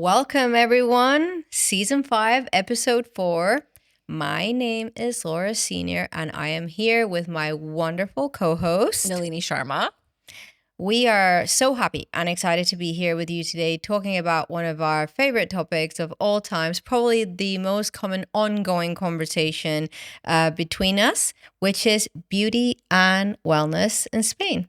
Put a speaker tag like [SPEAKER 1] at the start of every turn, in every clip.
[SPEAKER 1] Welcome, everyone. Season 5, Episode 4. My name is Laura Senior, and I am here with my wonderful co-host,
[SPEAKER 2] Nalini Sharma.
[SPEAKER 1] We are so happy and excited to be here with you today talking about one of our favorite topics of all times, probably the most common ongoing conversation between us, which is beauty and wellness in Spain.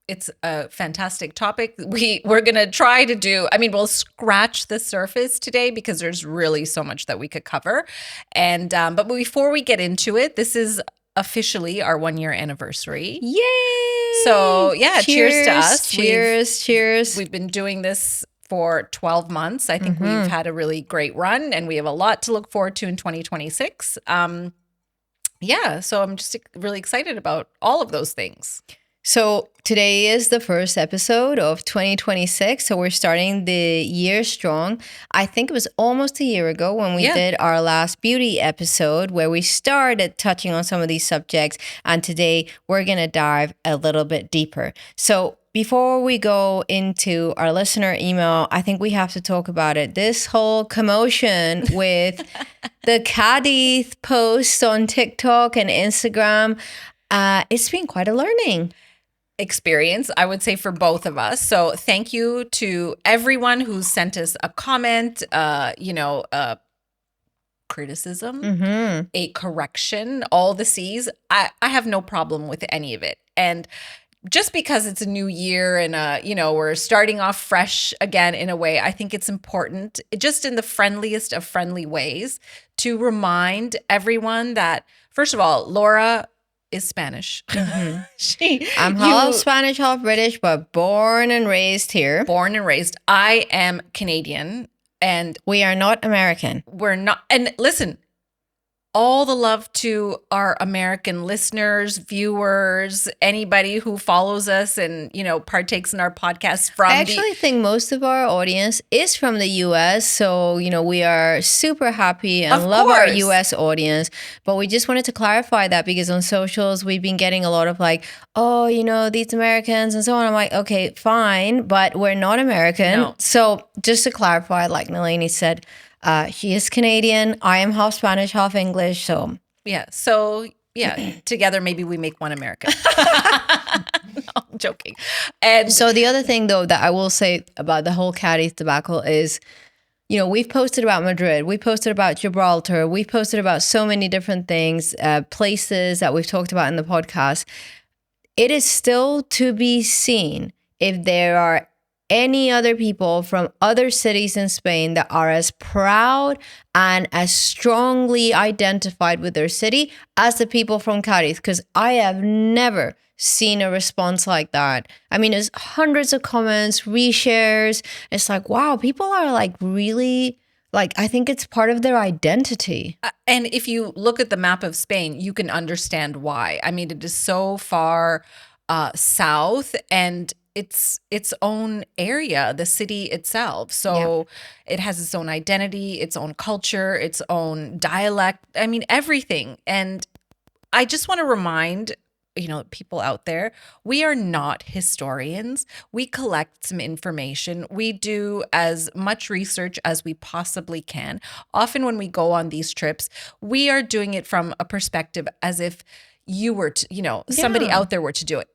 [SPEAKER 2] It's a fantastic topic. We're going to try to do, we'll scratch the surface today because there's really so much that we could cover. And but before we get into it, this is officially our 1-year anniversary.
[SPEAKER 1] Yay!
[SPEAKER 2] So yeah, cheers to us.
[SPEAKER 1] Cheers.
[SPEAKER 2] We've been doing this for 12 months. I think we've had a really great run and we have a lot to look forward to in 2026. So I'm just really excited about all of those things.
[SPEAKER 1] So today is the first episode of 2026. So we're starting the year strong. I think it was almost a year ago when we did our last beauty episode where we started touching on some of these subjects. And today we're going to dive a little bit deeper. So before we go into our listener email, I think we have to talk about it. This whole commotion with the Cadiz posts on TikTok and Instagram, it's been quite a learning
[SPEAKER 2] experience, I would say, for both of us. So thank you to everyone who sent us a comment, a criticism, a correction, all the C's. I have no problem with any of it. And just because it's a new year and, we're starting off fresh again in a way, I think it's important, just in the friendliest of friendly ways, to remind everyone that, first of all, Laura is Spanish.
[SPEAKER 1] I'm half Spanish, half British, but born and raised here.
[SPEAKER 2] Born and raised. I am Canadian, and
[SPEAKER 1] we are not American.
[SPEAKER 2] We're not. And listen, all the love to our American listeners, viewers, anybody who follows us and, partakes in our podcast from
[SPEAKER 1] I actually think most of our audience is from the US. So, we are super happy and love our US audience. But we just wanted to clarify that because on socials, we've been getting a lot of these Americans and so on. I'm like, okay, fine, but we're not American.
[SPEAKER 2] No.
[SPEAKER 1] So just to clarify, like Nalini said, she is Canadian. I am half Spanish, half English. So
[SPEAKER 2] together maybe we make one America. No, I'm joking. And
[SPEAKER 1] so the other thing, though, that I will say about the whole Cadiz debacle is, we've posted about Madrid, we posted about Gibraltar, we've posted about so many different things, places that we've talked about in the podcast. It is still to be seen if there are any other people from other cities in Spain that are as proud and as strongly identified with their city as the people from Cadiz, because I have never seen a response like that. I mean, there's hundreds of comments, reshares. It's like, wow, people are really, I think it's part of their identity.
[SPEAKER 2] And if you look at the map of Spain, you can understand why. I mean, it is so far south and it's its own area, the city itself. So it has its own identity, its own culture, its own dialect. I mean, everything. And I just want to remind, people out there, we are not historians. We collect some information. We do as much research as we possibly can. Often when we go on these trips, we are doing it from a perspective as if you were to, somebody out there were to do it.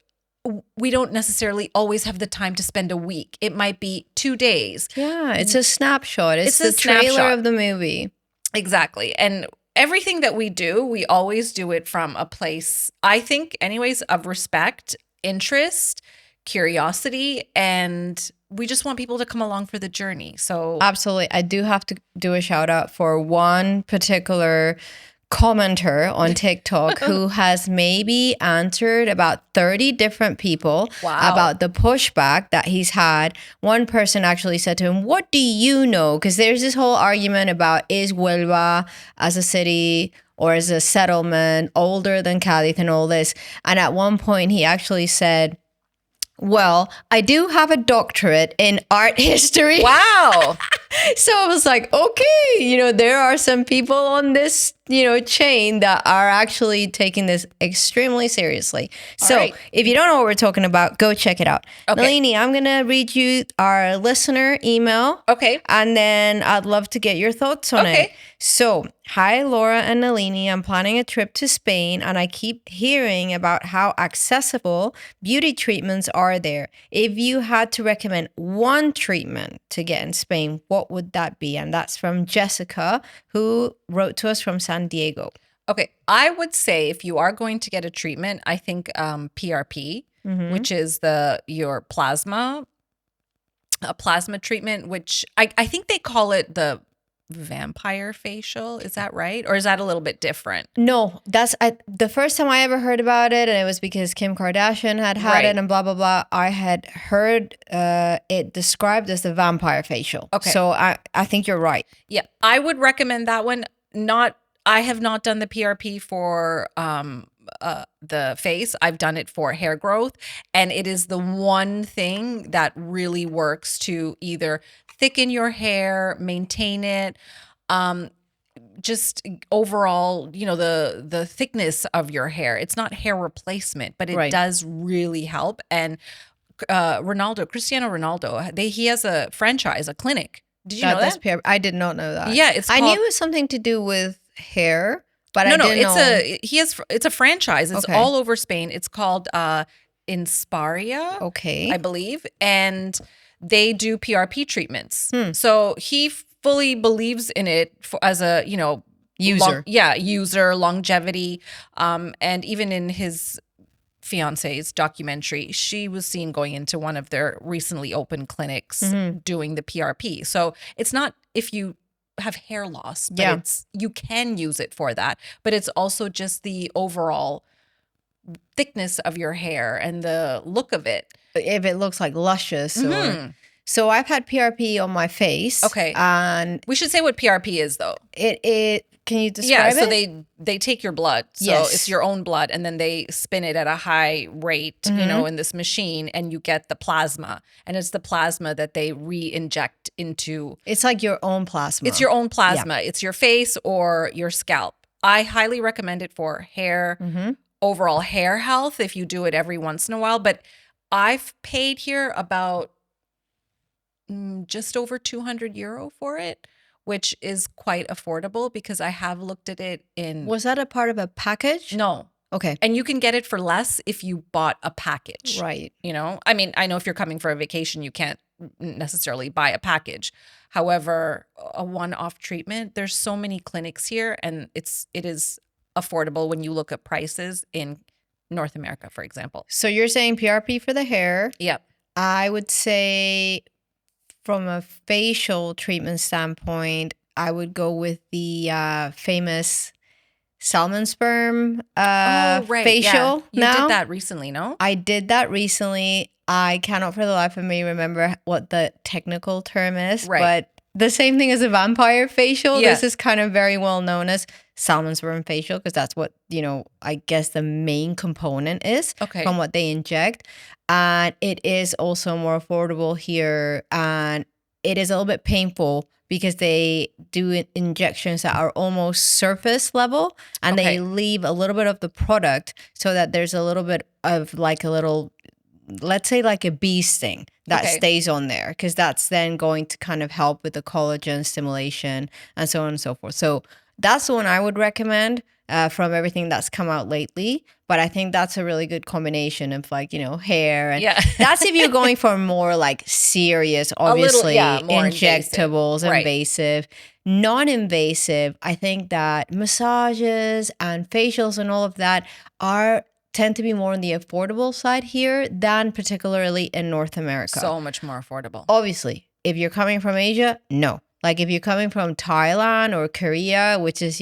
[SPEAKER 2] We don't necessarily always have the time to spend a week. It might be 2 days.
[SPEAKER 1] Yeah, it's a snapshot. It's the trailer of the movie.
[SPEAKER 2] Exactly. And everything that we do, we always do it from a place, I think, anyways, of respect, interest, curiosity, and we just want people to come along for the journey. So
[SPEAKER 1] absolutely. I do have to do a shout out for one particular commenter on TikTok who has maybe answered about 30 different people about the pushback that he's had. One person actually said to him, what do you know? Because there's this whole argument about, is Huelva as a city or as a settlement older than Cadiz and all this? And at one point he actually said, well, I do have a doctorate in art history.
[SPEAKER 2] Wow.
[SPEAKER 1] So I was like, okay, there are some people on this chain that are actually taking this extremely seriously. So
[SPEAKER 2] right.
[SPEAKER 1] if you don't know what we're talking about, go check it out.
[SPEAKER 2] Okay.
[SPEAKER 1] Nalini, I'm going to read you our listener email.
[SPEAKER 2] Okay.
[SPEAKER 1] And then I'd love to get your thoughts on it.
[SPEAKER 2] Okay.
[SPEAKER 1] So, hi, Laura and Nalini. I'm planning a trip to Spain and I keep hearing about how accessible beauty treatments are there. If you had to recommend one treatment to get in Spain, what would that be? And that's from Jessica, who wrote to us from San Diego.
[SPEAKER 2] Okay. I would say if you are going to get a treatment, I think PRP, which is your plasma, a plasma treatment, which I think they call it the vampire facial. Is that right? Or is that a little bit different?
[SPEAKER 1] No, that's the first time I ever heard about it, and it was because Kim Kardashian had
[SPEAKER 2] Right.
[SPEAKER 1] it and blah, blah, blah. I had heard it described as the vampire facial.
[SPEAKER 2] Okay.
[SPEAKER 1] So I think you're right.
[SPEAKER 2] Yeah, I would recommend that one. I have not done the PRP for the face. I've done it for hair growth, and it is the one thing that really works to either thicken your hair, maintain it, just overall, the thickness of your hair. It's not hair replacement, but it
[SPEAKER 1] Right.
[SPEAKER 2] does really help. And Cristiano Ronaldo, he has a franchise, a clinic. Did you know
[SPEAKER 1] That's
[SPEAKER 2] that?
[SPEAKER 1] PRP. I did not know that.
[SPEAKER 2] Yeah, it's
[SPEAKER 1] I knew
[SPEAKER 2] called-
[SPEAKER 1] it was something to do with hair, but I
[SPEAKER 2] No,
[SPEAKER 1] didn't know.
[SPEAKER 2] it's a franchise. It's
[SPEAKER 1] Okay.
[SPEAKER 2] all over Spain. It's called Inspiria,
[SPEAKER 1] Okay.
[SPEAKER 2] I believe, and they do PRP treatments.
[SPEAKER 1] Hmm.
[SPEAKER 2] So he fully believes in it as a
[SPEAKER 1] User.
[SPEAKER 2] user, longevity, and even in his fiance's documentary, she was seen going into one of their recently opened clinics doing the PRP. So it's not if you have hair loss, but you can use it for that. But it's also just the overall thickness of your hair and the look of it.
[SPEAKER 1] If it looks like luscious
[SPEAKER 2] Mhm.
[SPEAKER 1] So I've had PRP on my face.
[SPEAKER 2] Okay.
[SPEAKER 1] And
[SPEAKER 2] We should say what PRP is, though.
[SPEAKER 1] it can you describe
[SPEAKER 2] So
[SPEAKER 1] it?
[SPEAKER 2] they take your blood. So
[SPEAKER 1] Yes.
[SPEAKER 2] it's your own blood, and then they spin it at a high rate, in this machine, and you get the plasma. And it's the plasma that they re-inject into.
[SPEAKER 1] It's like your own plasma.
[SPEAKER 2] It's your own plasma. It's your face or your scalp. I highly recommend it for hair, overall hair health if you do it every once in a while. But I've paid here about just over 200 euro for it, which is quite affordable because I have looked at it in.
[SPEAKER 1] Was that a part of a package?
[SPEAKER 2] No.
[SPEAKER 1] Okay.
[SPEAKER 2] And you can get it for less if you bought a package.
[SPEAKER 1] Right.
[SPEAKER 2] I mean, I know if you're coming for a vacation, you can't necessarily buy a package. However, a one-off treatment, there's so many clinics here, and it is affordable when you look at prices in North America, for example.
[SPEAKER 1] So you're saying PRP for the hair.
[SPEAKER 2] Yep.
[SPEAKER 1] I would say from a facial treatment standpoint, I would go with the famous salmon sperm facial.
[SPEAKER 2] Yeah. You did that recently, no?
[SPEAKER 1] I did that recently. I cannot for the life of me remember what the technical term is, but the same thing as a vampire facial.
[SPEAKER 2] Yeah.
[SPEAKER 1] This is kind of very well known as salmon sperm facial because that's what, I guess the main component is from what they inject. And it is also more affordable here. And it is a little bit painful because they do injections that are almost surface level and they leave a little bit of the product so that there's a little bit of like a little, let's say like a bee sting that stays on there because that's then going to kind of help with the collagen stimulation and so on and so forth. So that's the one I would recommend from everything that's come out lately. But I think that's a really good combination of like, hair. And that's if you're going for more like serious, obviously,
[SPEAKER 2] more
[SPEAKER 1] injectables, invasive. Non-invasive, I think that massages and facials and all of that tend to be more on the affordable side here than particularly in North America.
[SPEAKER 2] So much more affordable.
[SPEAKER 1] Obviously, if you're coming from Asia, no. Like if you're coming from Thailand or Korea, which is,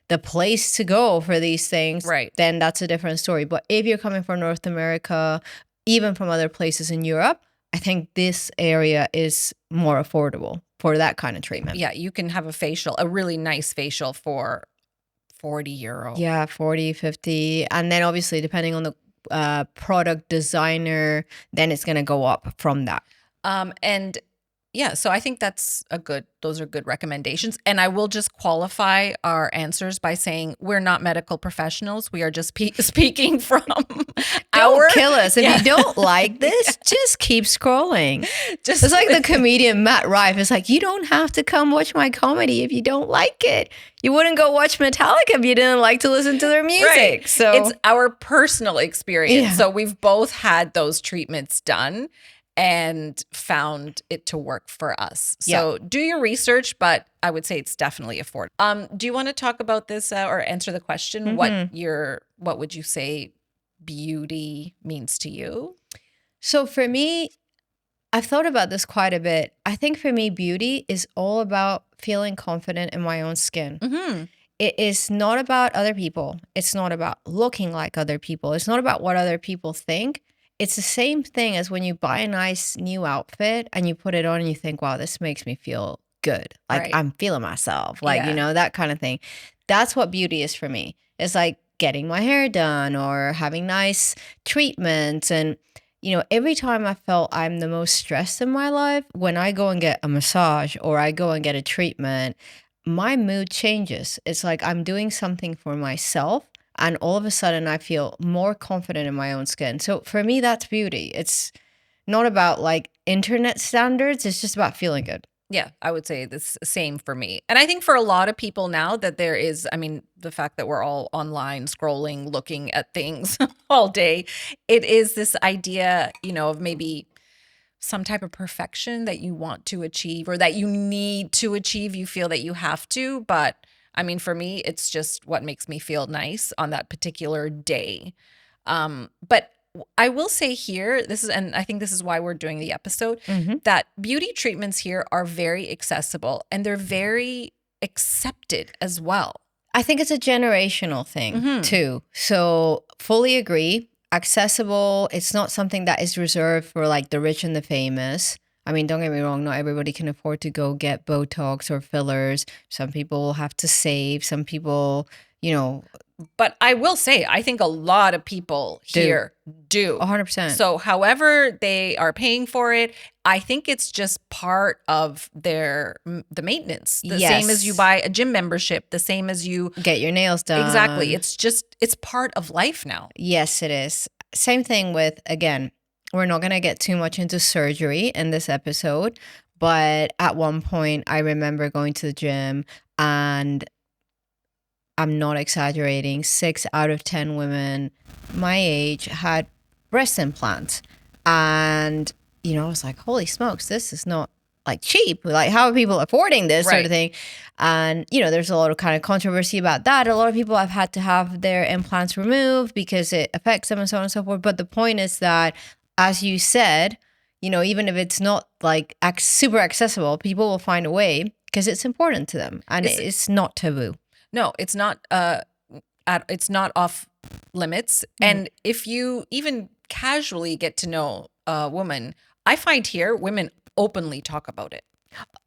[SPEAKER 1] the place to go for these things, then that's a different story. But if you're coming from North America, even from other places in Europe, I think this area is more affordable for that kind of treatment.
[SPEAKER 2] Yeah, you can have a really nice facial for 40 euro.
[SPEAKER 1] Yeah, 40, 50. And then obviously depending on the product designer, then it's going to go up from that.
[SPEAKER 2] And Yeah, so I think those are good recommendations. And I will just qualify our answers by saying we're not medical professionals. We are just speaking from
[SPEAKER 1] Don't kill us. If
[SPEAKER 2] Yeah.
[SPEAKER 1] you don't like this, just keep scrolling.
[SPEAKER 2] Just
[SPEAKER 1] It's like the comedian Matt Rife. It's like, you don't have to come watch my comedy if you don't like it. You wouldn't go watch Metallica if you didn't like to listen to their music.
[SPEAKER 2] Right.
[SPEAKER 1] So
[SPEAKER 2] it's our personal experience.
[SPEAKER 1] Yeah.
[SPEAKER 2] So we've both had those treatments done and found it to work for us. So do your research, but I would say it's definitely affordable. Do you want to talk about this or answer the question? What would you say beauty means to you?
[SPEAKER 1] So for me, I've thought about this quite a bit. I think for me, beauty is all about feeling confident in my own skin.
[SPEAKER 2] Mm-hmm.
[SPEAKER 1] It is not about other people. It's not about looking like other people. It's not about what other people think. It's the same thing as when you buy a nice new outfit and you put it on and you think, wow, this makes me feel good. Like
[SPEAKER 2] Right.
[SPEAKER 1] I'm feeling myself, like,
[SPEAKER 2] Yeah.
[SPEAKER 1] you know, that kind of thing. That's what beauty is for me. It's like getting my hair done or having nice treatments. And, you know, every time I felt I'm the most stressed in my life, when I go and get a massage or I go and get a treatment, my mood changes. It's like I'm doing something for myself. And all of a sudden, I feel more confident in my own skin. So for me, that's beauty. It's not about like internet standards. It's just about feeling good.
[SPEAKER 2] Yeah, I would say the same for me. And I think for a lot of people now that there is, I mean, the fact that we're all online scrolling, looking at things all day, it is this idea, you know, of maybe some type of perfection that you want to achieve or that you need to achieve. You feel that you have to. But I mean, for me, it's just what makes me feel nice on that particular day. But I will say here, and I think this is why we're doing the episode, that beauty treatments here are very accessible and they're very accepted as well.
[SPEAKER 1] I think it's a generational thing too. So fully agree. Accessible. It's not something that is reserved for like the rich and the famous. I mean, don't get me wrong, not everybody can afford to go get Botox or fillers. Some people will have to save. Some people, you know.
[SPEAKER 2] But I will say, I think a lot of people here do.
[SPEAKER 1] 100%.
[SPEAKER 2] So however they are paying for it, I think it's just part of the maintenance. The same as you buy a gym membership, the same as you
[SPEAKER 1] get your nails done.
[SPEAKER 2] Exactly. It's part of life now.
[SPEAKER 1] Yes, it is. Same thing with, again, we're not going to get too much into surgery in this episode, but at one point I remember going to the gym and I'm not exaggerating, 6 out of 10 women my age had breast implants. And, you know, I was like, holy smokes, this is not like cheap. Like, how are people affording this sort of thing? And, you know, there's a lot of kind of controversy about that. A lot of people have had to have their implants removed because it affects them and so on and so forth. But the point is that, as you said, you know, even if it's not like super accessible, people will find a way because it's important to them and it's not taboo.
[SPEAKER 2] No, it's not. It's not off limits. And if you even casually get to know a woman, I find here women openly talk about it.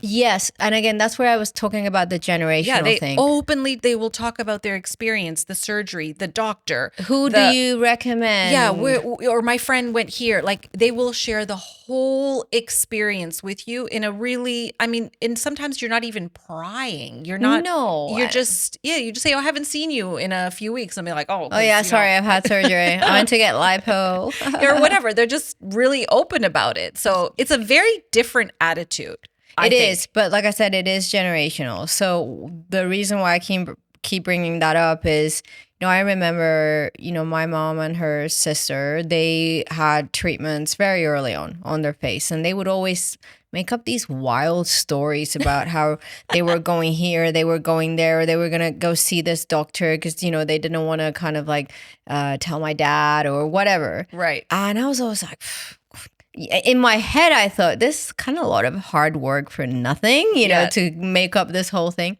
[SPEAKER 1] Yes. And again, that's where I was talking about the generational thing.
[SPEAKER 2] They will talk about their experience, the surgery, the doctor.
[SPEAKER 1] Who do you recommend?
[SPEAKER 2] Yeah, or my friend went here. Like, they will share the whole experience with you in a really, I mean, and sometimes you're not even prying. You're not.
[SPEAKER 1] No.
[SPEAKER 2] You're just, you just say, oh, I haven't seen you in a few weeks. And be like, oh
[SPEAKER 1] yeah, sorry, I've had surgery. I went to get lipo.
[SPEAKER 2] or whatever. They're just really open about it. So it's a very different attitude.
[SPEAKER 1] It is, but like I said, it is generational. So the reason why I keep bringing that up is, you know, I remember, you know, my mom and her sister, they had treatments very early on their face, and they would always make up these wild stories about how they were going here, they were going there, they were going to go see this doctor because, you know, they didn't want to kind of like tell my dad or whatever.
[SPEAKER 2] Right.
[SPEAKER 1] And I was always like, in my head, I thought this is kind of a lot of hard work for nothing, you know, to make up this whole thing.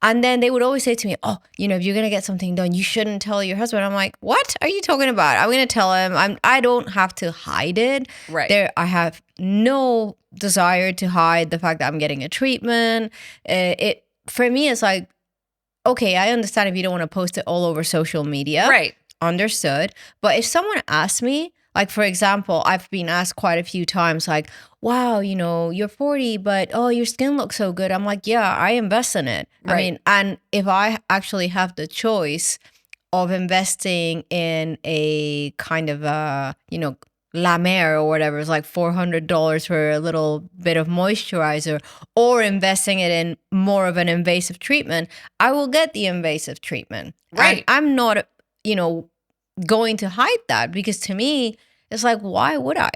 [SPEAKER 1] And then they would always say to me, oh, you know, if you're going to get something done, you shouldn't tell your husband. I'm like, what are you talking about? I'm going to tell him. I don't have to hide it.
[SPEAKER 2] Right.
[SPEAKER 1] I have no desire to hide the fact that I'm getting a treatment. For me, it's like, okay, I understand if you don't want to post it all over social media.
[SPEAKER 2] Right.
[SPEAKER 1] Understood. But if someone asks me, Like, for example, I've been asked quite a few times, like, wow, you're 40, but oh, your skin looks so good. I'm like, yeah, I invest in it. I
[SPEAKER 2] Right.
[SPEAKER 1] mean, and if I actually have the choice of investing in a kind of La Mer or whatever, it's like $400 for a little bit of moisturizer, or investing it in more of an invasive treatment, I will get the invasive treatment.
[SPEAKER 2] Right.
[SPEAKER 1] And I'm not, going to hide that, because to me, it's like, why would I?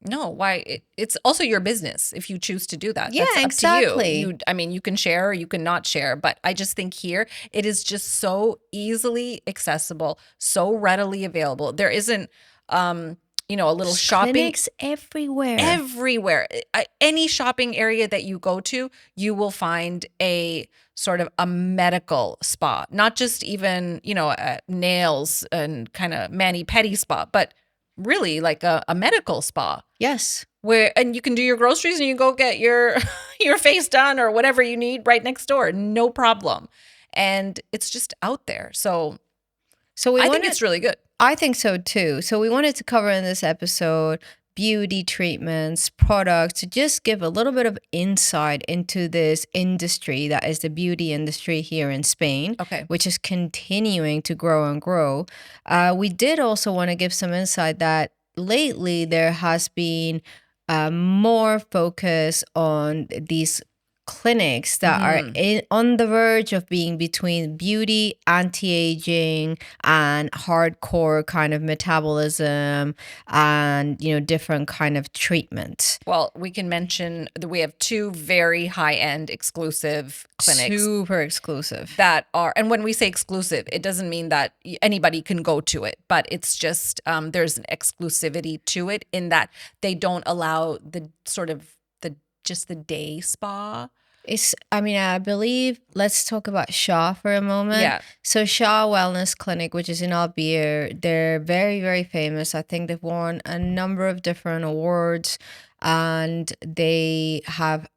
[SPEAKER 2] No, why? It's also your business if you choose to do that.
[SPEAKER 1] Yeah,
[SPEAKER 2] That's up
[SPEAKER 1] exactly.
[SPEAKER 2] to you. I mean, you can share or you can not share, but I just think here it is just so easily accessible, so readily available. There isn't, a little
[SPEAKER 1] There's
[SPEAKER 2] shopping
[SPEAKER 1] clinics everywhere.
[SPEAKER 2] everywhere. Any shopping area that you go to, you will find a sort of a medical spa, not just even, nails and kind of mani-pedi spa, but really like a medical spa.
[SPEAKER 1] Yes.
[SPEAKER 2] And you can do your groceries and you go get your your face done or whatever you need right next door, no problem. And it's just out there. So I think it's really good.
[SPEAKER 1] I think so too. So we wanted to cover in this episode beauty treatments, products, to just give a little bit of insight into this industry that is the beauty industry here in Spain,
[SPEAKER 2] Okay.
[SPEAKER 1] which is continuing to grow and grow. We did also want to give some insight that lately there has been more focus on these clinics that are on the verge of being between beauty, anti-aging, and hardcore kind of metabolism, and different kind of treatments.
[SPEAKER 2] Well, we can mention that we have two very high-end exclusive clinics.
[SPEAKER 1] Super exclusive.
[SPEAKER 2] That are, and when we say exclusive, it doesn't mean that anybody can go to it, but it's just there's an exclusivity to it in that they don't allow the sort of the day spa.
[SPEAKER 1] I believe, let's talk about Shaw for a moment.
[SPEAKER 2] Yeah.
[SPEAKER 1] So Shaw Wellness Clinic, which is in Albier, they're very, very famous. I think they've won a number of different awards, and they have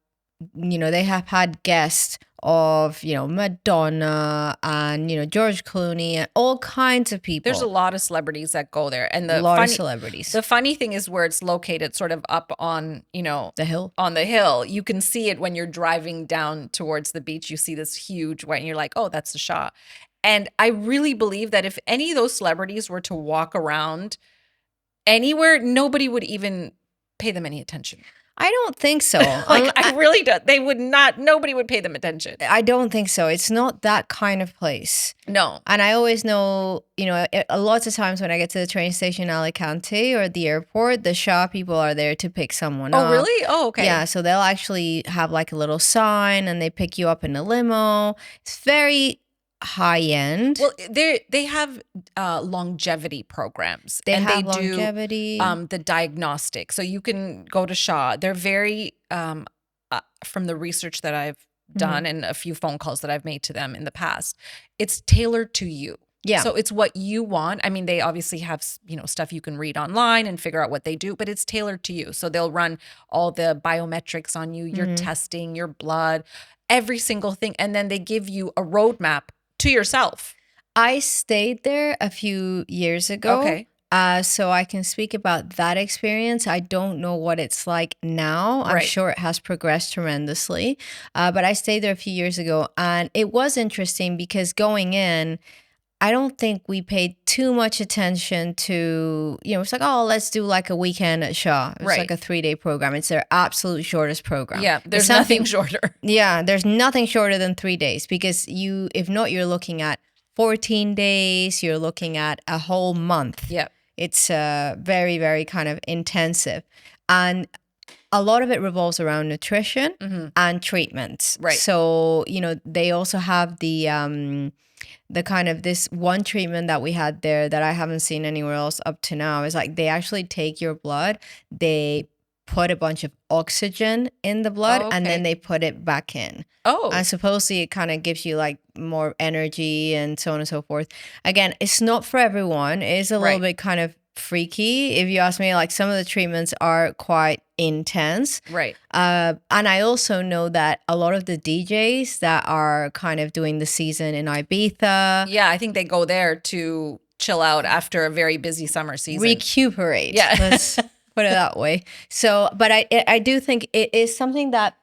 [SPEAKER 1] had guests of, Madonna and, George Clooney and all kinds of people.
[SPEAKER 2] There's a lot of celebrities that go there. And
[SPEAKER 1] a lot of celebrities.
[SPEAKER 2] The funny thing is where it's located sort of up on,
[SPEAKER 1] the hill.
[SPEAKER 2] On the hill. You can see it when you're driving down towards the beach. You see this huge white and you're like, oh, that's the Shaw. And I really believe that if any of those celebrities were to walk around anywhere, nobody would even pay them any attention.
[SPEAKER 1] I don't think so.
[SPEAKER 2] I really don't. They would not. Nobody would pay them attention.
[SPEAKER 1] I don't think so. It's not that kind of place.
[SPEAKER 2] No.
[SPEAKER 1] And I always know, a lot of times when I get to the train station in Alicante or the airport, the Shaw people are there to pick someone up.
[SPEAKER 2] Oh, really? Oh, okay.
[SPEAKER 1] Yeah. So they'll actually have like a little sign and they pick you up in a limo. It's very high end.
[SPEAKER 2] Well, they have longevity programs.
[SPEAKER 1] They longevity.
[SPEAKER 2] Do the diagnostics. So you can go to Shaw. They're very from the research that I've done and a few phone calls that I've made to them in the past, it's tailored to you.
[SPEAKER 1] Yeah.
[SPEAKER 2] So it's what you want. I mean, they obviously have, stuff you can read online and figure out what they do, but it's tailored to you. So they'll run all the biometrics on you, your testing, your blood, every single thing. And then they give you a roadmap to yourself.
[SPEAKER 1] I stayed there a few years ago.
[SPEAKER 2] Okay.
[SPEAKER 1] So I can speak about that experience. I don't know what it's like now. I'm sure it has progressed tremendously. But I stayed there a few years ago, and it was interesting because going in, I don't think we paid too much attention to, it's like, oh, let's do like a weekend at Shaw. It's like a 3-day program. It's their absolute shortest program.
[SPEAKER 2] Yeah, there's nothing shorter.
[SPEAKER 1] Yeah, there's nothing shorter than 3 days, because if not, you're looking at 14 days, you're looking at a whole month.
[SPEAKER 2] Yeah.
[SPEAKER 1] It's very, very kind of intensive. And a lot of it revolves around nutrition and treatments.
[SPEAKER 2] Right.
[SPEAKER 1] So, they also have the kind of this one treatment that we had there that I haven't seen anywhere else up to now is like they actually take your blood, they put a bunch of oxygen in the blood, and then they put it back in.
[SPEAKER 2] Oh.
[SPEAKER 1] And supposedly it kind of gives you like more energy and so on and so forth. Again, it's not for everyone. It is a little bit kind of freaky. If you ask me, like some of the treatments are quite intense.
[SPEAKER 2] Right.
[SPEAKER 1] And I also know that a lot of the DJs that are kind of doing the season in Ibiza.
[SPEAKER 2] Yeah, I think they go there to chill out after a very busy summer season.
[SPEAKER 1] Recuperate.
[SPEAKER 2] Yeah.
[SPEAKER 1] Let's put it that way. So, but I do think it is something that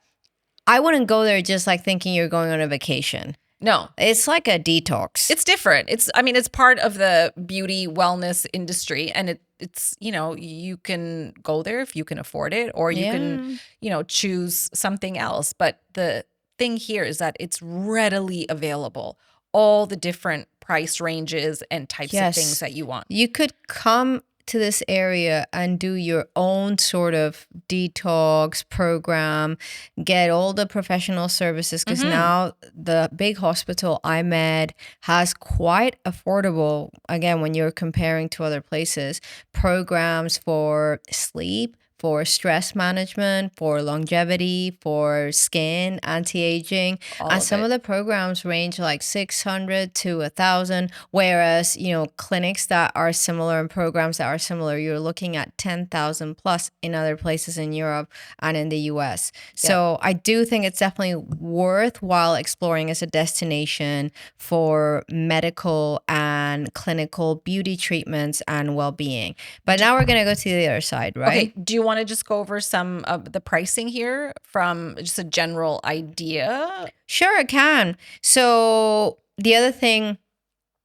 [SPEAKER 1] I wouldn't go there just like thinking you're going on a vacation.
[SPEAKER 2] No.
[SPEAKER 1] It's like a detox.
[SPEAKER 2] It's different. It's part of the beauty wellness industry, and it's, you can go there if you can afford it, or you can, choose something else. But the thing here is that it's readily available, all the different price ranges and types of things that you want.
[SPEAKER 1] You could come to this area and do your own sort of detox program, get all the professional services, because now the big hospital IMED has quite affordable, again, when you're comparing to other places, programs for sleep, for stress management, for longevity, for skin, anti-aging. And some of the programs range like 600 to 1,000, whereas, clinics that are similar and programs that are similar, you're looking at 10,000 plus in other places in Europe and in the US. So I do think it's definitely worthwhile exploring as a destination for medical and clinical beauty treatments and well-being. But now we're going to go to the other side, right?
[SPEAKER 2] Okay. Do you want to just go over some of the pricing here from just a general idea?
[SPEAKER 1] Sure, I can. So the other thing,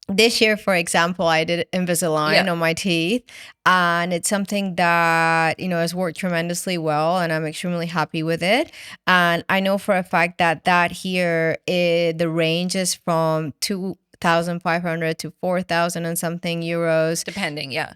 [SPEAKER 1] this year, for example, I did Invisalign on my teeth, and it's something that, has worked tremendously well, and I'm extremely happy with it. And I know for a fact that here, the range is from 2,500 to 4,000 and something euros.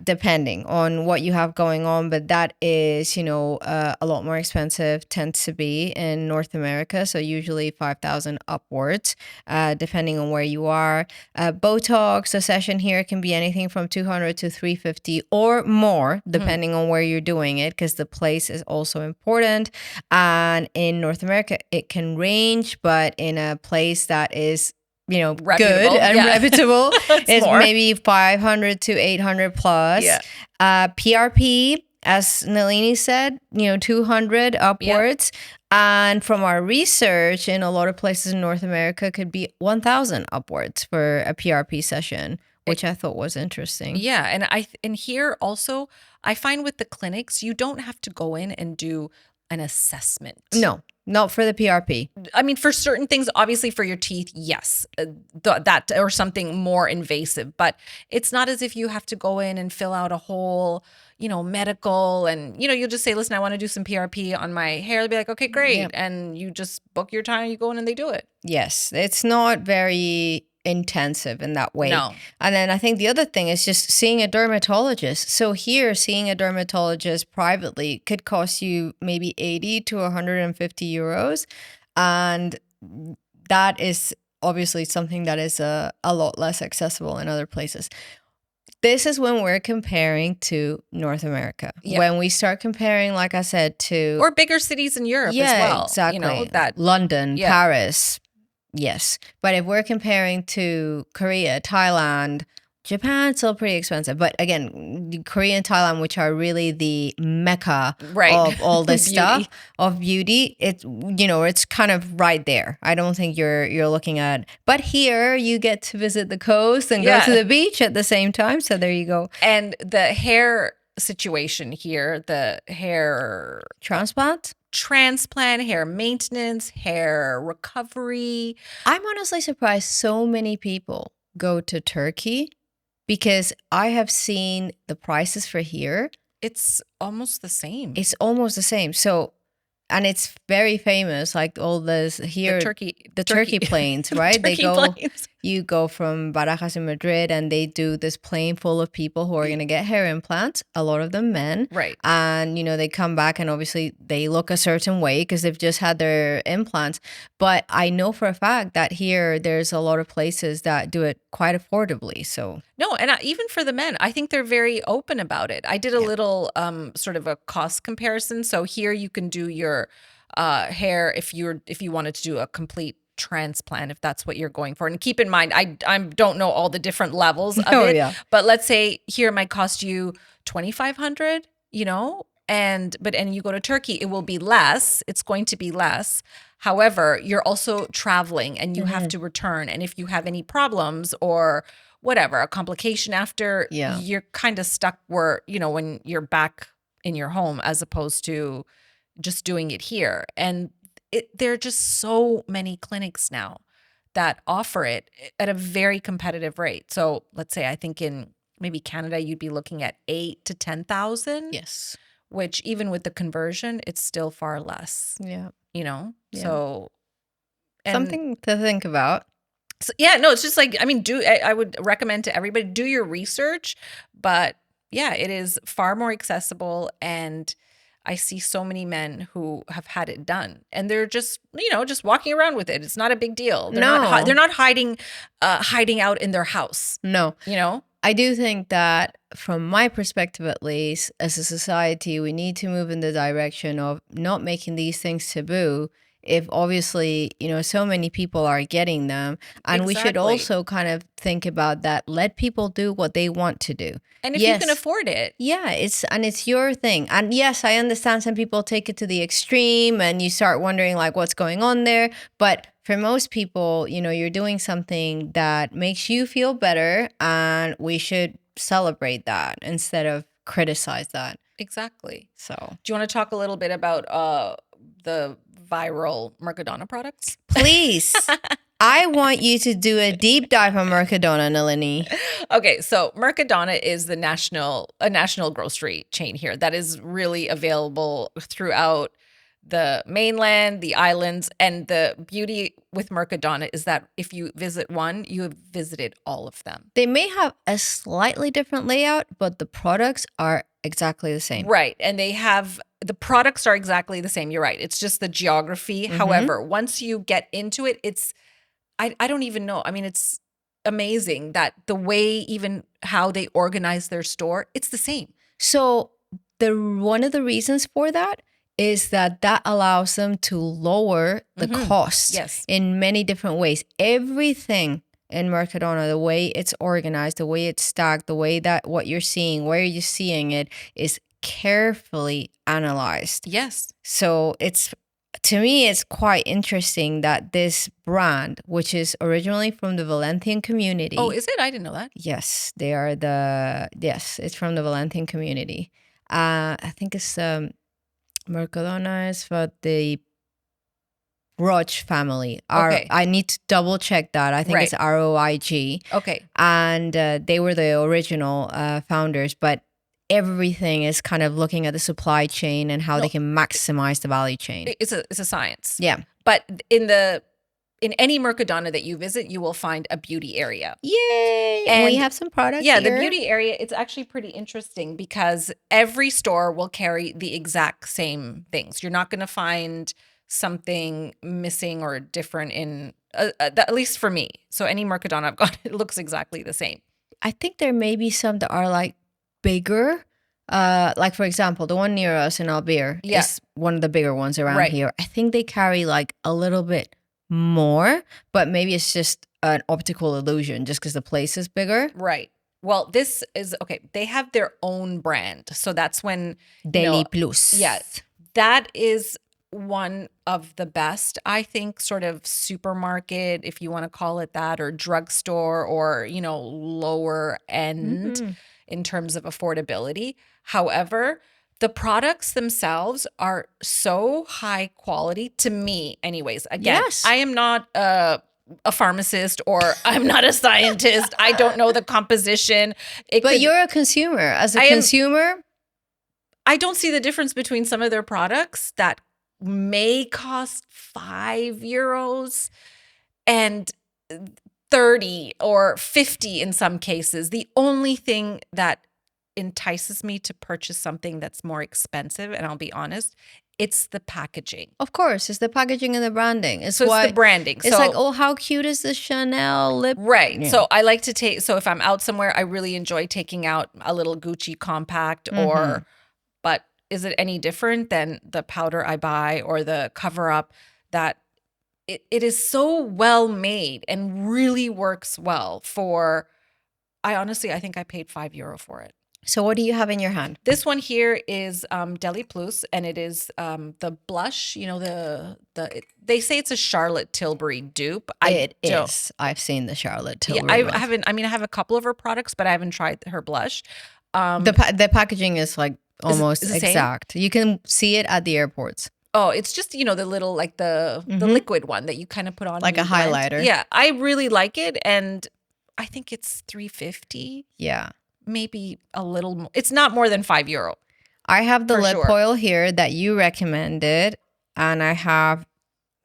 [SPEAKER 1] Depending on what you have going on. But that is, a lot more expensive, tends to be in North America. So usually 5,000 upwards, depending on where you are. Botox, a session here can be anything from 200 to 350 or more, depending on where you're doing it, because the place is also important. And in North America, it can range, but in a place that is reputable, good and reputable, it's maybe 500 to 800 plus. PRP, as Nalini said, 200 upwards. And from our research, in a lot of places in North America, could be 1,000 upwards for a PRP session, which I thought was interesting.
[SPEAKER 2] Yeah, and here also, I find with the clinics, you don't have to go in and do an assessment.
[SPEAKER 1] No. Not for the PRP.
[SPEAKER 2] I mean, for certain things, obviously for your teeth, yes, that or something more invasive. But it's not as if you have to go in and fill out a whole, medical, and, you'll just say, listen, I want to do some PRP on my hair. They'll be like, okay, great. Yep. And you just book your time, you go in and they do it.
[SPEAKER 1] Yes. It's not very intensive in that way.
[SPEAKER 2] No.
[SPEAKER 1] And then I think the other thing is just seeing a dermatologist. So here, seeing a dermatologist privately could cost you maybe 80 to 150 euros. And that is obviously something that is a lot less accessible in other places. This is when we're comparing to North America. Yep. When we start comparing, like I said, to...
[SPEAKER 2] Or bigger cities in Europe as well.
[SPEAKER 1] Exactly. London, Paris. Yes. But if we're comparing to Korea, Thailand, Japan, it's still pretty expensive. But again, Korea and Thailand, which are really the mecca of all this stuff, of beauty, it's kind of right there. I don't think you're looking at... But here, you get to visit the coast and go to the beach at the same time. So there you go.
[SPEAKER 2] And the hair situation here, the hair... Transplant, hair maintenance, hair recovery.
[SPEAKER 1] I'm honestly surprised so many people go to Turkey, because I have seen the prices for here.
[SPEAKER 2] It's almost the same.
[SPEAKER 1] So, and it's very famous, like all this here, the Turkey planes, right? You go from Barajas in Madrid, and they do this plane full of people who are going to get hair implants, a lot of them men.
[SPEAKER 2] Right.
[SPEAKER 1] And, they come back and obviously they look a certain way because they've just had their implants. But I know for a fact that here there's a lot of places that do it quite affordably. So
[SPEAKER 2] no, and even for the men, I think they're very open about it. I did a little sort of a cost comparison. So here you can do your hair if you wanted to do a complete transplant, if that's what you're going for. And keep in mind, I don't know all the different levels of it, but let's say here it might cost you 2,500, and you go to Turkey, it will be less. It's going to be less. However, you're also traveling and you have to return. And if you have any problems or whatever, a complication after,
[SPEAKER 1] Yeah.
[SPEAKER 2] you're kind of stuck where, when you're back in your home as opposed to just doing it here. And there are just so many clinics now that offer it at a very competitive rate. So let's say, I think in maybe Canada, you'd be looking at 8 to 10,000.
[SPEAKER 1] Yes.
[SPEAKER 2] Which even with the conversion, it's still far less,
[SPEAKER 1] Yeah. Yeah.
[SPEAKER 2] So and
[SPEAKER 1] Something to think about.
[SPEAKER 2] so, yeah, no, it's just like, I mean, I would recommend to everybody, do your research, but yeah, it is far more accessible. And I see so many men who have had it done and they're just, just walking around with it. It's not a big deal. They're
[SPEAKER 1] No.
[SPEAKER 2] not hiding out in their house.
[SPEAKER 1] No.
[SPEAKER 2] You
[SPEAKER 1] I do think that from my perspective, at least, as a society, we need to move in the direction of not making these things taboo. If obviously, so many people are getting them. And we should
[SPEAKER 2] Exactly.
[SPEAKER 1] also kind of think about that. Let people do what they want to do.
[SPEAKER 2] And if you can afford it.
[SPEAKER 1] Yeah, it's your thing. And yes, I understand some people take it to the extreme and you start wondering like what's going on there. But for most people, you're doing something that makes you feel better, and we should celebrate that instead of criticize that.
[SPEAKER 2] Exactly.
[SPEAKER 1] So,
[SPEAKER 2] do you want to talk a little bit about the viral Mercadona products?
[SPEAKER 1] Please. I want you to do a deep dive on Mercadona, Nalini.
[SPEAKER 2] Okay, so Mercadona is a national grocery chain here that is really available throughout the mainland, the islands, and the beauty with Mercadona is that if you visit one, you have visited all of them.
[SPEAKER 1] They may have a slightly different layout, but the products are exactly the same.
[SPEAKER 2] Right, and the products are exactly the same. You're right. It's just the geography. However, once you get into it, it's I don't even know. I mean, it's amazing that the way, even how they organize their store, it's the same.
[SPEAKER 1] So one of the reasons for that is that allows them to lower the cost in many different ways. Everything in Mercadona, the way it's organized, the way it's stacked, the way that what you're seeing, where you're seeing it is carefully analyzed.
[SPEAKER 2] Yes.
[SPEAKER 1] So to me, it's quite interesting that this brand, which is originally from the Valencian community.
[SPEAKER 2] Oh, is it? I didn't know that.
[SPEAKER 1] Yes, it's from the Valencian community. I think it's Mercadona is for the Roch family.
[SPEAKER 2] Okay.
[SPEAKER 1] I need to double check that. I think it's ROIG.
[SPEAKER 2] Okay.
[SPEAKER 1] And they were the original founders, but everything is kind of looking at the supply chain and how they can maximize the value chain.
[SPEAKER 2] It's a science.
[SPEAKER 1] Yeah.
[SPEAKER 2] But in any Mercadona that you visit, you will find a beauty area.
[SPEAKER 1] Yay! And we have some products
[SPEAKER 2] here.
[SPEAKER 1] the
[SPEAKER 2] beauty area, it's actually pretty interesting because every store will carry the exact same things. You're not going to find something missing or different in, at least for me. So any Mercadona I've got, it looks exactly the same.
[SPEAKER 1] I think there may be some that are like bigger. Like for example, the one near us in Albir is one of the bigger ones around here. I think they carry like a little bit more, but maybe it's just an optical illusion just because the place is bigger.
[SPEAKER 2] Right. Well, this is okay. They have their own brand. So that's when
[SPEAKER 1] Deliplus.
[SPEAKER 2] Yes. That is one of the best, I think, sort of supermarket, if you want to call it that, or drugstore, or, lower end in terms of affordability. However, the products themselves are so high quality to me anyways. Again, I am not a pharmacist or I'm not a scientist. I don't know the composition.
[SPEAKER 1] But you're a consumer. As a consumer,
[SPEAKER 2] I don't see the difference between some of their products that may cost €5 and 30 or 50 in some cases. The only thing that entices me to purchase something that's more expensive, and I'll be honest, it's the packaging.
[SPEAKER 1] Of course, it's the packaging and the branding. It's
[SPEAKER 2] the branding.
[SPEAKER 1] It's like, oh, how cute is the Chanel lip?
[SPEAKER 2] Right. Yeah. So I like to take, so if I'm out somewhere, I really enjoy taking out a little Gucci compact but is it any different than the powder I buy or the cover up that it is so well made and really works well for, I think I paid €5 for it.
[SPEAKER 1] So what do you have in your hand?
[SPEAKER 2] This one here is Deliplus, and it is the blush. You know, they say it's a Charlotte Tilbury dupe.
[SPEAKER 1] It is. I've seen the Charlotte
[SPEAKER 2] Yeah,
[SPEAKER 1] Tilbury.
[SPEAKER 2] I haven't. I mean, I have a couple of her products, but I haven't tried her blush.
[SPEAKER 1] The packaging is like almost
[SPEAKER 2] is the same?
[SPEAKER 1] exact. You can see it at the airports.
[SPEAKER 2] Oh, it's just, you know, the little, like the liquid one that you kind of put on.
[SPEAKER 1] Like a highlighter.
[SPEAKER 2] Yeah, I really like it. And I think it's $3.50.
[SPEAKER 1] Yeah.
[SPEAKER 2] Maybe a little more. It's not more than €5.
[SPEAKER 1] I have the
[SPEAKER 2] For
[SPEAKER 1] lip
[SPEAKER 2] sure.
[SPEAKER 1] oil here that you recommended. And I have,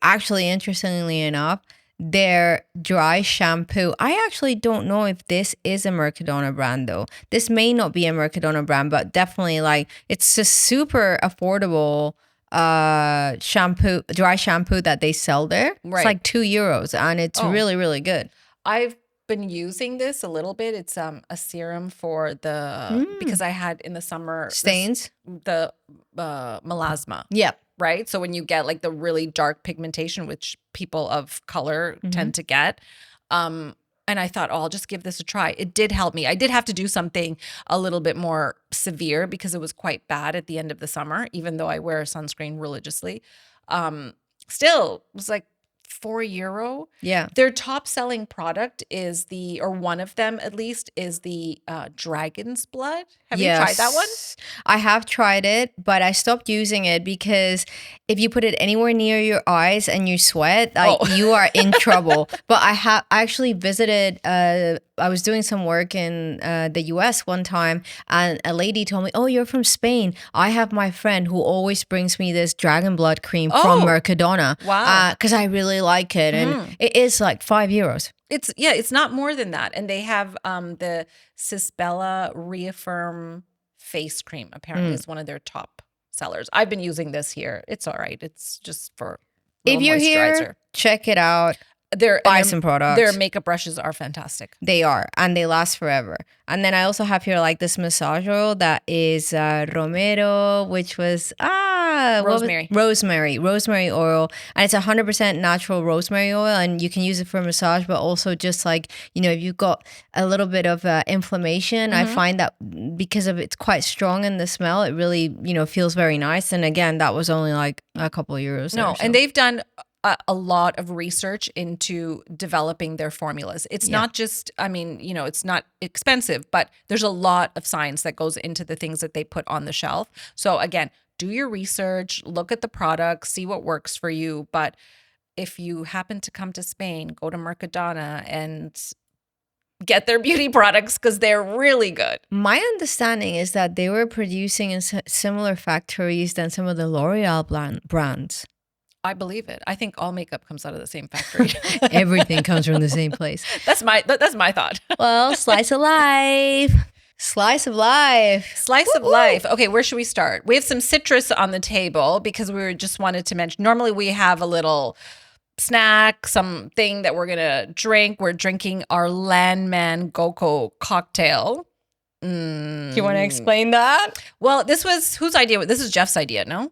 [SPEAKER 1] actually, interestingly enough, their dry shampoo. I actually don't know if this is a Mercadona brand though. This may not be a Mercadona brand, but definitely like it's a super affordable shampoo, dry shampoo that they sell there.
[SPEAKER 2] Right.
[SPEAKER 1] It's like €2 and it's really, really good.
[SPEAKER 2] I've been using this a little bit. It's a serum for the because I had in the summer
[SPEAKER 1] Stains?
[SPEAKER 2] the melasma.
[SPEAKER 1] Yep.
[SPEAKER 2] Right? So when you get like the really dark pigmentation, which people of color tend to get, and I thought, oh, I'll just give this a try. It did help me. I did have to do something a little bit more severe because it was quite bad at the end of the summer, even though I wear sunscreen religiously. Still, it was like €4.
[SPEAKER 1] Yeah.
[SPEAKER 2] Their top selling product is or one of them at least, is the dragon's blood. Have you tried that one?
[SPEAKER 1] I have tried it, but I stopped using it because if you put it anywhere near your eyes and you sweat, you are in trouble. But I actually visited, I was doing some work in the US one time, and a lady told me, oh, you're from Spain. I have my friend who always brings me this dragon blood cream from Mercadona.
[SPEAKER 2] Wow.
[SPEAKER 1] Because I really like it. And it is like €5.
[SPEAKER 2] It's not more than that. And they have the Cisbella Reaffirm face cream, apparently is one of their top sellers. I've been using this here. It's all right. It's just for
[SPEAKER 1] if you're
[SPEAKER 2] moisturizer.
[SPEAKER 1] Here, check it out. Buy some products.
[SPEAKER 2] Their makeup brushes are fantastic.
[SPEAKER 1] They are, and they last forever. And then I also have here like this massage oil that is Romero, which was rosemary oil, and it's 100% natural rosemary oil, and you can use it for massage, but also just like, you know, if you've got a little bit of inflammation, I find that because of it's quite strong in the smell, it really, you know, feels very nice. And again, that was only like a couple of euros.
[SPEAKER 2] No, and they've done a lot of research into developing their formulas. It's not just, I mean, you know, it's not expensive, but there's a lot of science that goes into the things that they put on the shelf. So again, do your research, look at the product, see what works for you. But if you happen to come to Spain, go to Mercadona and get their beauty products because they're really good.
[SPEAKER 1] My understanding is that they were producing in similar factories than some of the L'Oreal brands.
[SPEAKER 2] I believe it. I think all makeup comes out of the same factory.
[SPEAKER 1] Everything comes from the same place.
[SPEAKER 2] That's my thought.
[SPEAKER 1] Well, slice of life. Slice of life.
[SPEAKER 2] Slice of life. Okay, where should we start? We have some citrus on the table because we just wanted to mention, normally we have a little snack, something that we're going to drink. We're drinking our Landman Goko cocktail.
[SPEAKER 1] Do you want to explain that?
[SPEAKER 2] Well, this was whose idea? This is Jeff's idea, no?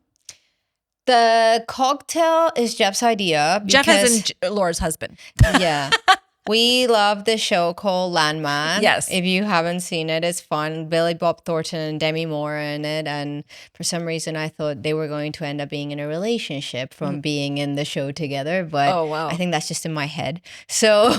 [SPEAKER 1] The cocktail is Jeff's idea.
[SPEAKER 2] Jeff as in Laura's husband.
[SPEAKER 1] Yeah. We love the show called Landman.
[SPEAKER 2] Yes.
[SPEAKER 1] If you haven't seen it, it's fun. Billy Bob Thornton and Demi Moore are in it. And for some reason, I thought they were going to end up being in a relationship from being in the show together. But I think that's just in my head. So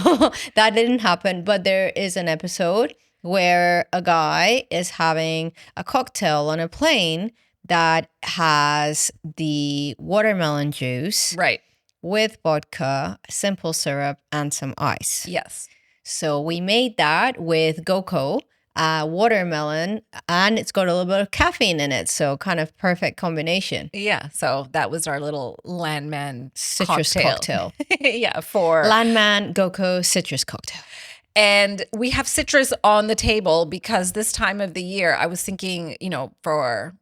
[SPEAKER 1] that didn't happen. But there is an episode where a guy is having a cocktail on a plane that has the watermelon juice.
[SPEAKER 2] Right.
[SPEAKER 1] With vodka, simple syrup, and some ice.
[SPEAKER 2] Yes.
[SPEAKER 1] So we made that with Goko, watermelon, and it's got a little bit of caffeine in it. So kind of perfect combination.
[SPEAKER 2] Yeah. So that was our little Landman
[SPEAKER 1] citrus cocktail.
[SPEAKER 2] Yeah. For
[SPEAKER 1] Landman Goko citrus cocktail.
[SPEAKER 2] And we have citrus on the table because this time of the year, I was thinking, you know, for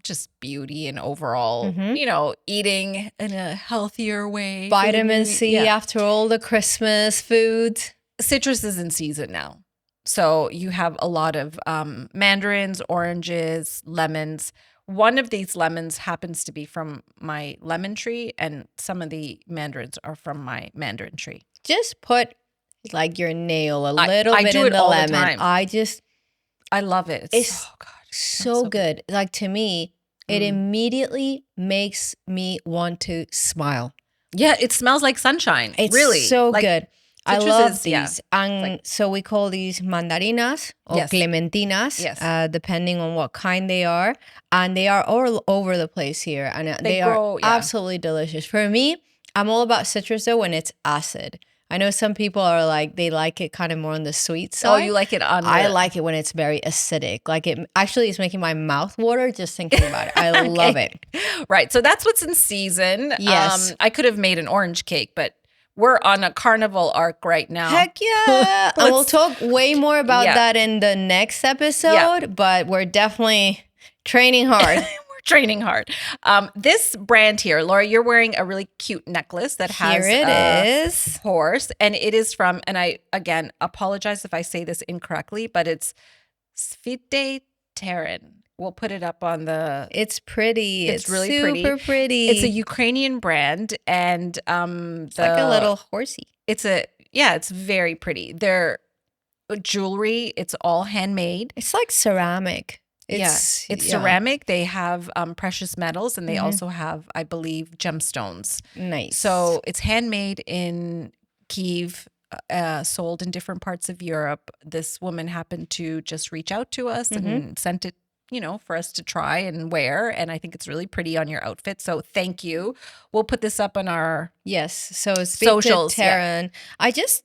[SPEAKER 2] just beauty and overall, you know, eating in a healthier way.
[SPEAKER 1] Vitamin C after all the Christmas foods.
[SPEAKER 2] Citrus is in season now. So you have a lot of mandarins, oranges, lemons. One of these lemons happens to be from my lemon tree, and some of the mandarins are from my mandarin tree.
[SPEAKER 1] Just put like your nail a little bit in the lemon.
[SPEAKER 2] I love it.
[SPEAKER 1] It's
[SPEAKER 2] oh God,
[SPEAKER 1] so good. Like, to me, it immediately makes me want to smile.
[SPEAKER 2] Yeah, it smells like sunshine.
[SPEAKER 1] It's
[SPEAKER 2] really
[SPEAKER 1] so
[SPEAKER 2] like,
[SPEAKER 1] good. I
[SPEAKER 2] citrus
[SPEAKER 1] love
[SPEAKER 2] is, yeah.
[SPEAKER 1] these. And
[SPEAKER 2] like-
[SPEAKER 1] so we call these mandarinas or
[SPEAKER 2] Yes.
[SPEAKER 1] clementinas,
[SPEAKER 2] Yes.
[SPEAKER 1] depending on what kind they are. And they are all over the place here. And they
[SPEAKER 2] grow,
[SPEAKER 1] are absolutely delicious. For me, I'm all about citrus though when it's acid. I know some people are like, they like it kind of more on the sweet side.
[SPEAKER 2] Oh, you like it on
[SPEAKER 1] I like it when it's very acidic. Like, it actually is making my mouth water just thinking about it. I love it.
[SPEAKER 2] Right. So that's what's in season.
[SPEAKER 1] Yes.
[SPEAKER 2] I could have made an orange cake, but we're on a carnival arc right now.
[SPEAKER 1] Heck yeah. And we'll talk way more about that in the next episode, but we're definitely training hard.
[SPEAKER 2] Training hard. This brand here, Laura, you're wearing a really cute necklace that has
[SPEAKER 1] a
[SPEAKER 2] horse, and it is from, and I, again, apologize if I say this incorrectly, but it's Svite Terran. We'll put it up on the...
[SPEAKER 1] It's pretty.
[SPEAKER 2] It's really
[SPEAKER 1] super pretty.
[SPEAKER 2] It's a Ukrainian brand, and
[SPEAKER 1] it's like a little horsey.
[SPEAKER 2] It's very pretty. Their jewelry, it's all handmade.
[SPEAKER 1] It's like ceramic.
[SPEAKER 2] It's ceramic. They have precious metals, and they also have, I believe, gemstones.
[SPEAKER 1] Nice.
[SPEAKER 2] So it's handmade in Kyiv, sold in different parts of Europe. This woman happened to just reach out to us and sent it, for us to try and wear. And I think it's really pretty on your outfit. So thank you. We'll put this up on our
[SPEAKER 1] so
[SPEAKER 2] socials.
[SPEAKER 1] Terran. I just,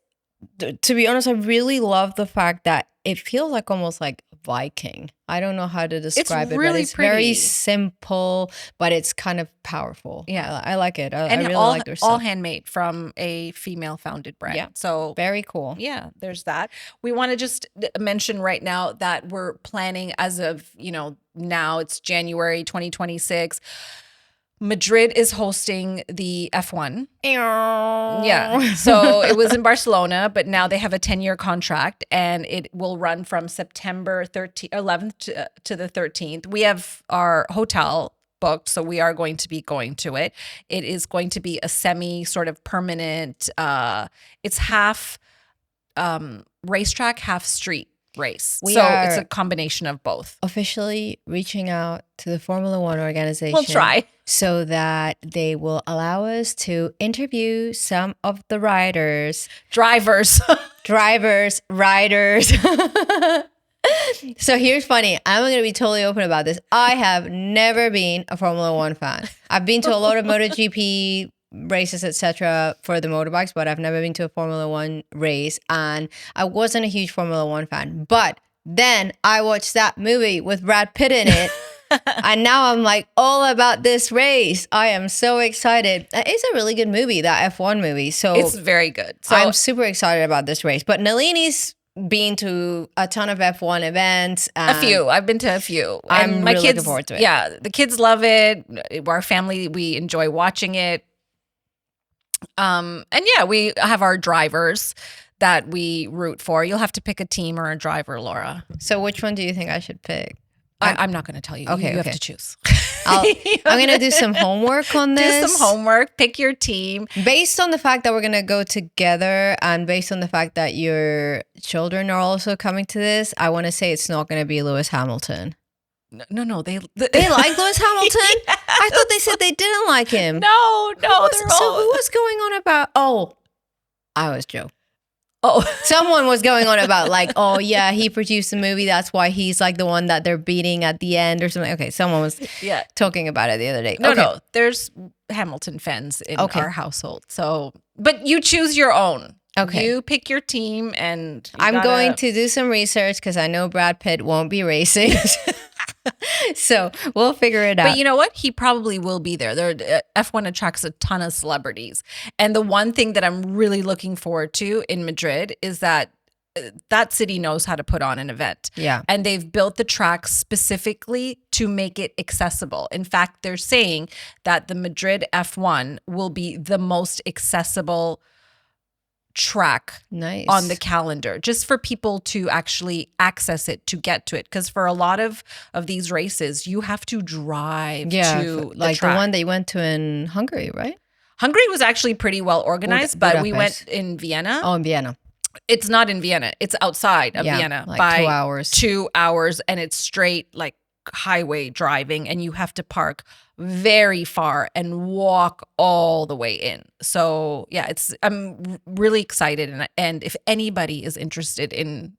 [SPEAKER 1] to be honest, I really love the fact that it feels like almost like Viking. I don't know how to describe it, but it's
[SPEAKER 2] pretty.
[SPEAKER 1] very simple, but it's kind of powerful. Yeah, I like it. I really like their stuff.
[SPEAKER 2] All handmade from a female-founded brand.
[SPEAKER 1] Yeah,
[SPEAKER 2] so
[SPEAKER 1] very cool.
[SPEAKER 2] Yeah, there's that. We want to just mention right now that we're planning as of, now it's January 2026. Madrid is hosting the F1. Yeah. So it was in Barcelona, but now they have a 10-year contract, and it will run from September 11th to the 13th. We have our hotel booked, so we are going to be going to it. It is going to be a semi sort of permanent, it's half racetrack, half street race. It's a combination of both.
[SPEAKER 1] Officially reaching out to the Formula One organization.
[SPEAKER 2] We'll try.
[SPEAKER 1] So that they will allow us to interview some of the riders.
[SPEAKER 2] Drivers.
[SPEAKER 1] Riders. So here's funny. I'm going to be totally open about this. I have never been a Formula One fan. I've been to a lot of MotoGP races, etc. for the motorbikes, but I've never been to a Formula One race, and I wasn't a huge Formula One fan. But then I watched that movie with Brad Pitt in it, and now I'm like all about this race. I am so excited. It's a really good movie, that F1 movie. So
[SPEAKER 2] it's very good. So
[SPEAKER 1] I'm super excited about this race. But Nalini's been to a ton of F1 events.
[SPEAKER 2] A few. I've been to a few.
[SPEAKER 1] I'm really looking forward to it.
[SPEAKER 2] Yeah, the kids love it. Our family, we enjoy watching it. And yeah, we have our drivers that we root for. You'll have to pick a team or a driver, Laura.
[SPEAKER 1] So which one do you think I should pick?
[SPEAKER 2] I'm not going to tell you.
[SPEAKER 1] Okay,
[SPEAKER 2] you have to choose.
[SPEAKER 1] I'm going to do some homework on this.
[SPEAKER 2] Do some homework. Pick your team. Based
[SPEAKER 1] on the fact that we're going to go together, and based on the fact that your children are also coming to this, I want to say it's not going to be Lewis Hamilton.
[SPEAKER 2] No, they like
[SPEAKER 1] Lewis Hamilton? Yes. I thought they said they didn't like him.
[SPEAKER 2] No,
[SPEAKER 1] who was going on about? Oh, I was Joe.
[SPEAKER 2] Oh,
[SPEAKER 1] someone was going on about like, oh yeah, he produced the movie. That's why he's like the one that they're beating at the end or something. Okay, someone was talking about it the other day.
[SPEAKER 2] No, there's Hamilton fans in our household. So, but you choose your own.
[SPEAKER 1] Okay,
[SPEAKER 2] you pick your team, and
[SPEAKER 1] I'm going to do some research because I know Brad Pitt won't be racing. So we'll figure it out.
[SPEAKER 2] But you know what? He probably will be there. F1 attracts a ton of celebrities. And the one thing that I'm really looking forward to in Madrid is that city knows how to put on an event.
[SPEAKER 1] Yeah.
[SPEAKER 2] And they've built the track specifically to make it accessible. In fact, they're saying that the Madrid F1 will be the most accessible track on the calendar, just for people to actually access it, to get to it, because for a lot of these races you have to drive to
[SPEAKER 1] like
[SPEAKER 2] the track.
[SPEAKER 1] The one that you went to in Hungary, right?
[SPEAKER 2] Hungary was actually pretty well organized, but we went in Vienna.
[SPEAKER 1] Oh, in Vienna.
[SPEAKER 2] It's not in Vienna. It's outside of Vienna
[SPEAKER 1] like
[SPEAKER 2] by
[SPEAKER 1] 2 hours.
[SPEAKER 2] 2 hours, and it's straight like highway driving, and you have to park very far and walk all the way in. So yeah, I'm really excited, and if anybody is interested in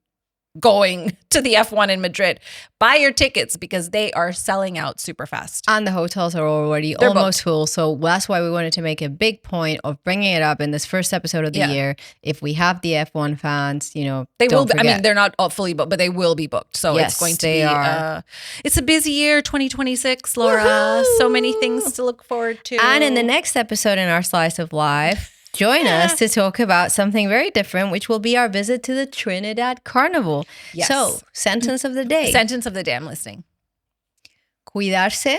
[SPEAKER 2] going to the F1 in Madrid, buy your tickets because they are selling out super fast.
[SPEAKER 1] And the hotels are already almost full. So that's why we wanted to make a big point of bringing it up in this first episode of the year. If we have the F1 fans, they will
[SPEAKER 2] be, I mean, they're not all fully booked, but they will be booked. So it's going to be, it's a busy year, 2026, Laura. Woohoo! So many things to look forward to.
[SPEAKER 1] And in the next episode in our Slice of Life, join us to talk about something very different, which will be our visit to the Trinidad Carnival.
[SPEAKER 2] Yes.
[SPEAKER 1] So, sentence of the day.
[SPEAKER 2] Sentence of the day, I'm listening.
[SPEAKER 1] Cuidarse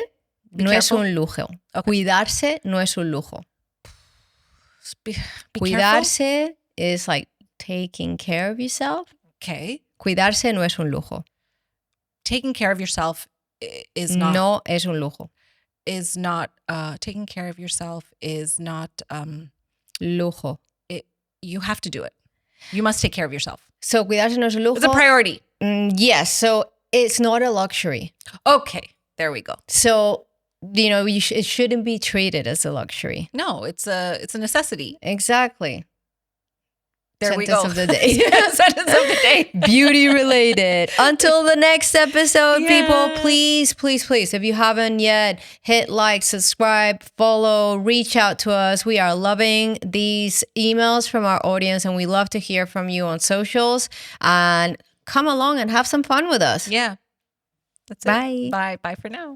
[SPEAKER 1] no es un lujo. Okay. Cuidarse no es un lujo.
[SPEAKER 2] Be
[SPEAKER 1] Cuidarse
[SPEAKER 2] careful.
[SPEAKER 1] Is like taking care of yourself.
[SPEAKER 2] Okay.
[SPEAKER 1] Cuidarse no es un lujo.
[SPEAKER 2] Taking care of yourself is not.
[SPEAKER 1] No es un lujo.
[SPEAKER 2] Is not, taking care of yourself is not...
[SPEAKER 1] lujo.
[SPEAKER 2] You have to do it. You must take care of yourself.
[SPEAKER 1] So cuidarse no es un lujo.
[SPEAKER 2] It's a priority.
[SPEAKER 1] Yes. So it's not a luxury.
[SPEAKER 2] Okay. There we go.
[SPEAKER 1] So, it shouldn't be treated as a luxury.
[SPEAKER 2] No, it's a necessity.
[SPEAKER 1] Exactly.
[SPEAKER 2] There
[SPEAKER 1] Sentence
[SPEAKER 2] we go.
[SPEAKER 1] Of the day.
[SPEAKER 2] Sentence of the day.
[SPEAKER 1] Beauty related. Until the next episode, people, please, if you haven't yet, hit like, subscribe, follow, reach out to us. We are loving these emails from our audience, and we love to hear from you on socials. And come along and have some fun with us.
[SPEAKER 2] Yeah. That's
[SPEAKER 1] it.
[SPEAKER 2] Bye. Bye for now.